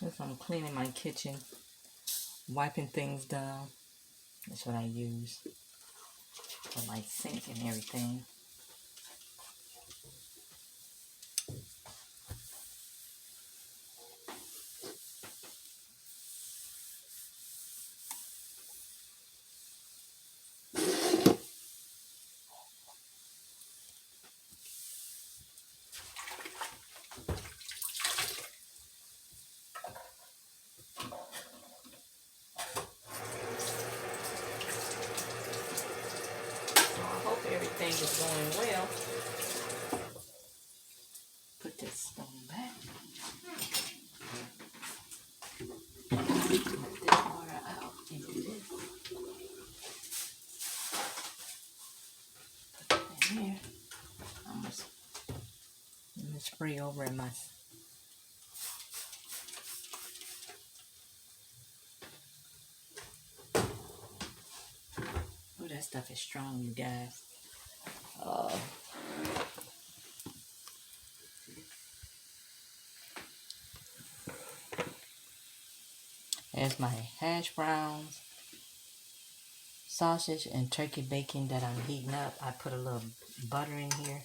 If I'm cleaning my kitchen, wiping things down, that's what I use for my sink and everything. So I hope everything is going well. Put this stone back. Put this water out into this. Put it in here. I'm gonna spray over in my. Oh, that stuff is strong, you guys. There's my hash browns, sausage, and turkey bacon that I'm heating up. I put a little butter in here.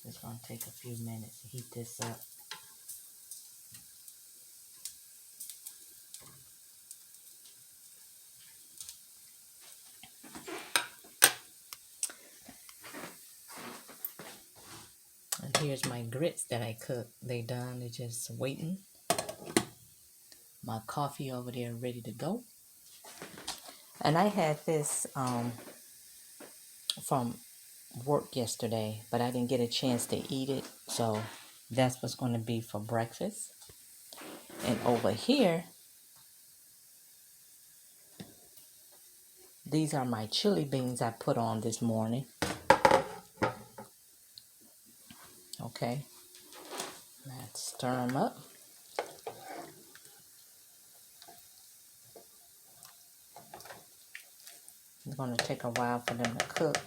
It's gonna take a few minutes to heat this up. And here's my grits that I cooked. They done. They're just waiting. My coffee over there ready to go. And I had this from work yesterday, but I didn't get a chance to eat it. So that's what's going to be for breakfast. And over here, these are my chili beans I put on this morning. Okay. Let's stir them up. It's going to take a while for them to cook.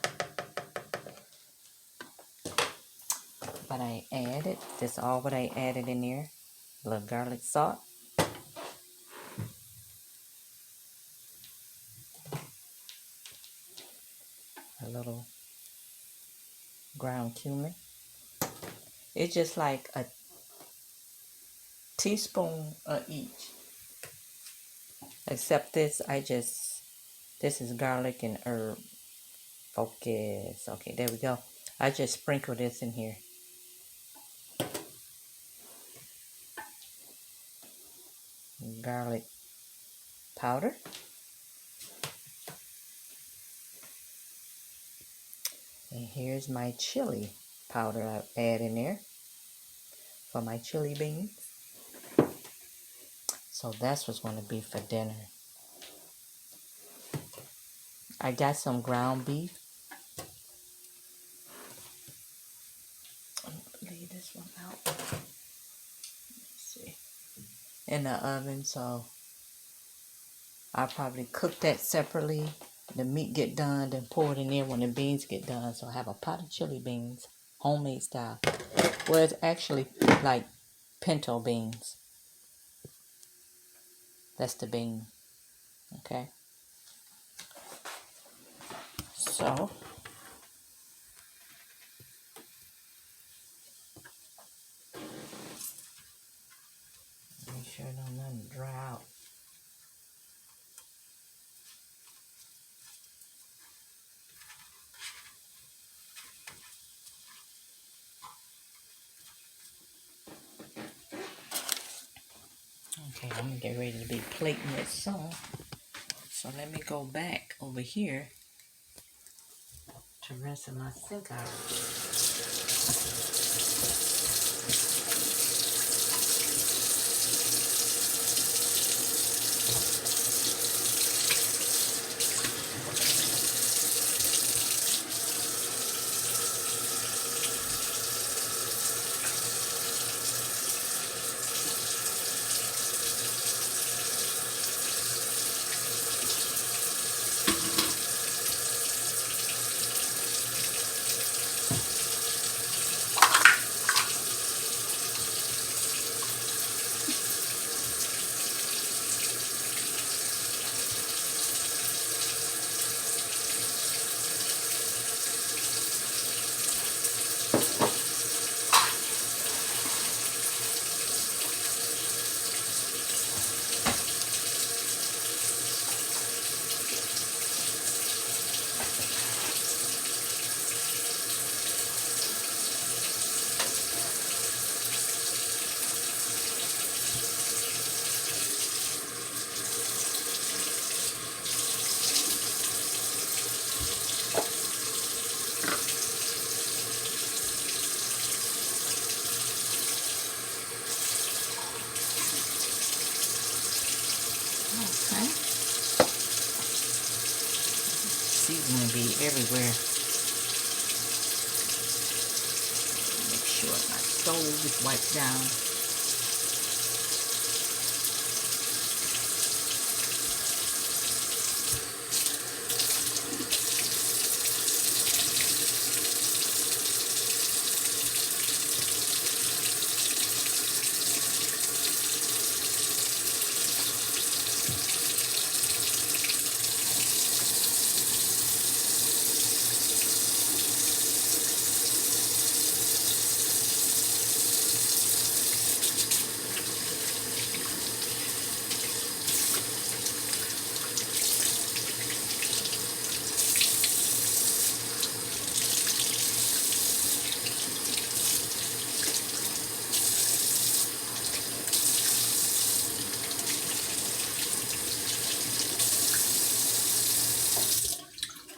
But I added, that's all what I added in there. A little garlic salt. A little ground cumin. It's just like a teaspoon of each. Except this, this is garlic and herb. Focus. Okay, there we go. I just sprinkle this in here. Garlic powder. And here's my chili powder I add in there for my chili beans. So that's what's going to be for dinner. I got some ground beef. Leave this one out. Let's see. In the oven, so I'll probably cook that separately. The meat get done, then pour it in there when the beans get done. So I have a pot of chili beans, homemade style. Well, it's actually like pinto beans. That's the bean. Okay. So make sure don't nothing dry out. Okay, I'm gonna get ready to be plating this some. So let me go back over here to rinse my sink out. be everywhere. Make sure my stove is wiped down.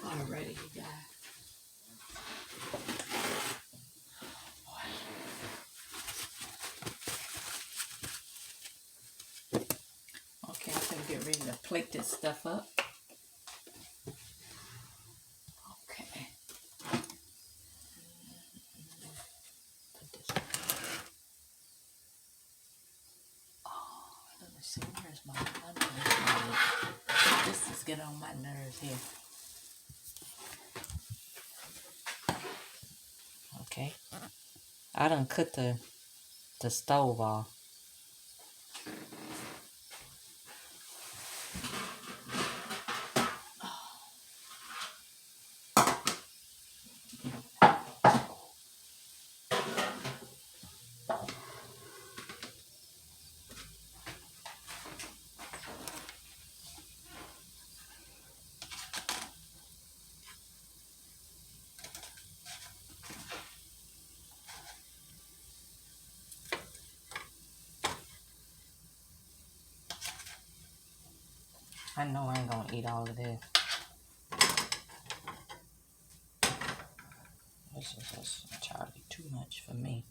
Alrighty, you guys. Okay, I'm gonna get ready to plate this stuff up. Okay. Put this. Oh, let me see. Where's my nerves? This is getting on my nerves here. Okay. I done cut the stove off. I know I ain't gonna eat all of this. This is just entirely too much for me.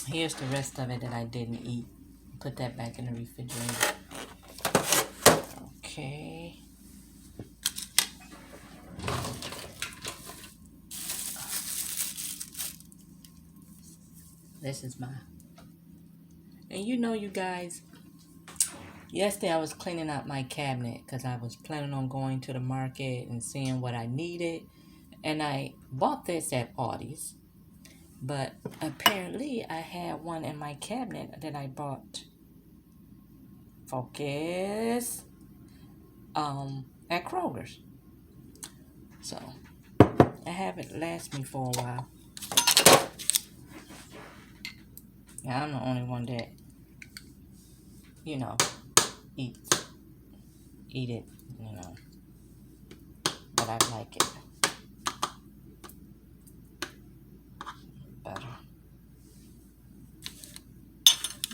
Here's the rest of it that I didn't eat. Put that back in the refrigerator. Okay. This is my... And you know, you guys, yesterday I was cleaning out my cabinet because I was planning on going to the market and seeing what I needed. And I bought this at Aldi's. But apparently I had one in my cabinet that I bought. Focus. At Kroger's. So, I have it last me for a while. Yeah, I'm the only one that, you know, eat it, you know, but I like it better.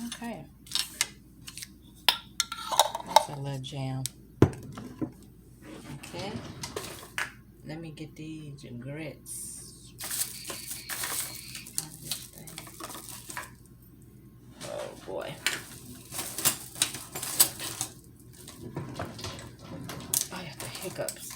Okay. That's a little jam. Okay. Let me get these grits. Oh boy. I have the hiccups.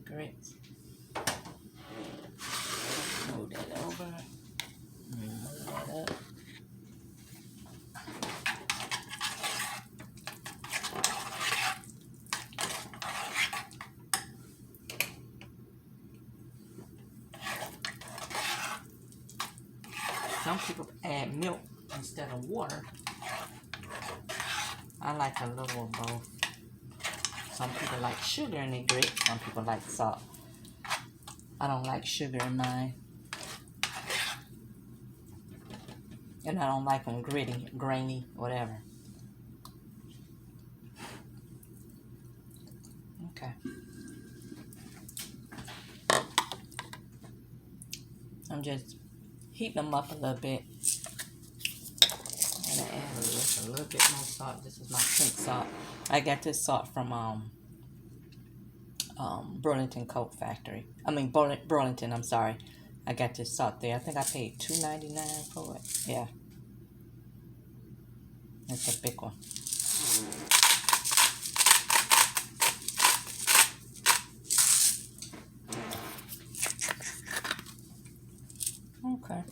Grits. Move that over. Move that up. Some people add milk instead of water. I like a little of both. Some people like sugar in their grits. Some people like salt. I don't like sugar in mine. And I don't like them gritty, grainy, whatever. Okay. I'm just heating them up a little bit. a little bit more salt. This is my pink salt. I got this salt from Burlington Coat Factory. I mean Burlington. I'm sorry. I got this salt there. I think I paid $2.99 for it. Yeah, it's a big one. Okay.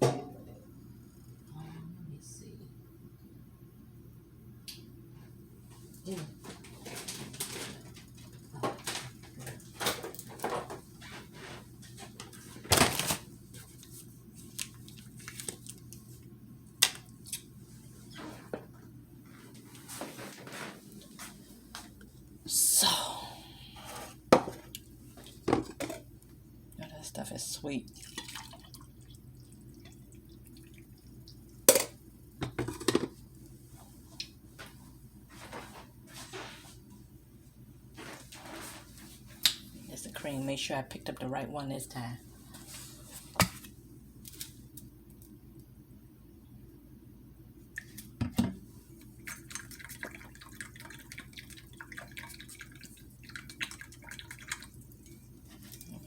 Let me see. So, that stuff is sweet. It's the cream. Make sure I picked up the right one this time.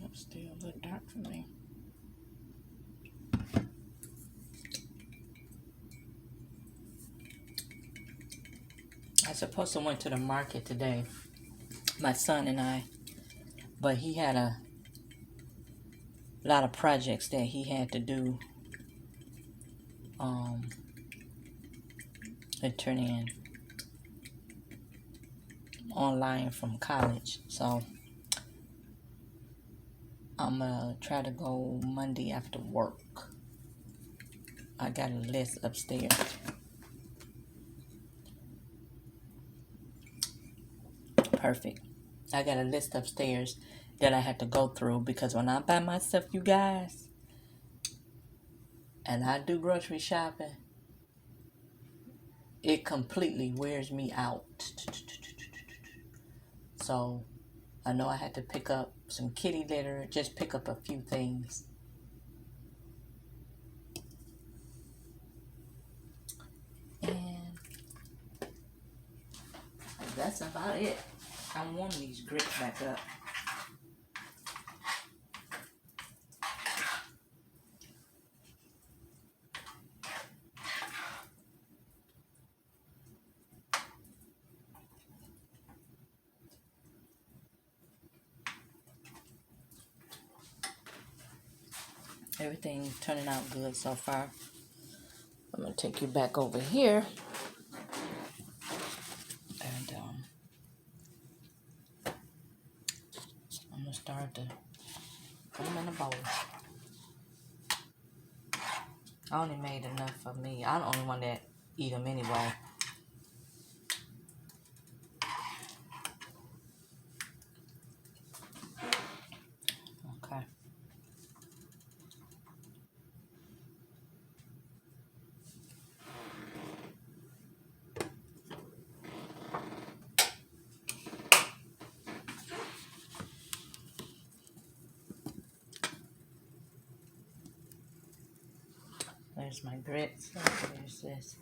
It's still a little dark for me. I supposed to went to the market today, my son and I, but he had a lot of projects that he had to do and turn in online from college. So I'm gonna try to go Monday after work. I got a list upstairs. Perfect. I got a list upstairs that I had to go through because when I'm by myself, you guys, and I do grocery shopping, it completely wears me out. So I know I had to pick up some kitty litter, just pick up a few things. And that's about it. I'm warming these grits back up. Everything's turning out good so far. I'm gonna take you back over here, and I'm gonna start to put them in a bowl. I only made enough for me. I'm the only one that eat them anyway. Okay. There's my grits. There's this.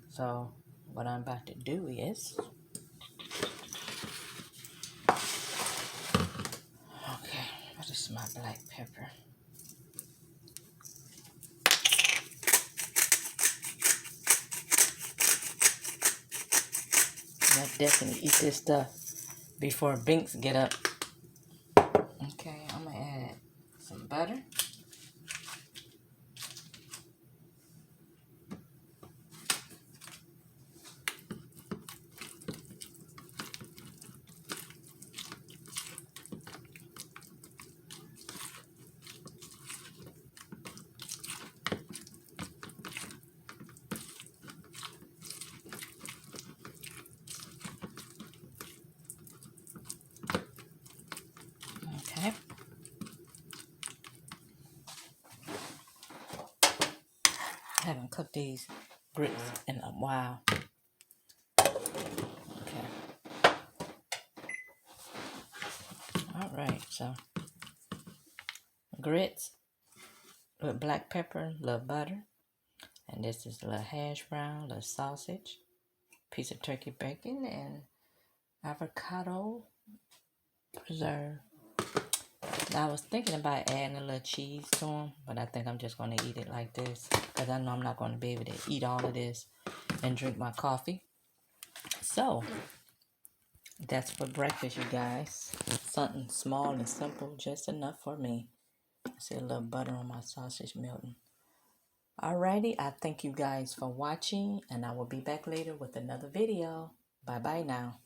So what I'm about to do is, okay, what is my black pepper? I definitely eat this stuff before Binks get up. Okay, I'm gonna add some butter. Okay. I haven't cooked these grits in a while. Okay. right, so grits with black pepper, a little butter, and this is a little hash brown, a little sausage, piece of turkey bacon, and avocado preserve. Now, I was thinking about adding a little cheese to them, but I think I'm just going to eat it like this because I know I'm not going to be able to eat all of this and drink my coffee. So, that's for breakfast, you guys. Something small and simple, just enough for me. I see a little butter on my sausage melting. Alrighty, I thank you guys for watching, and I will be back later with another video. Bye-bye now.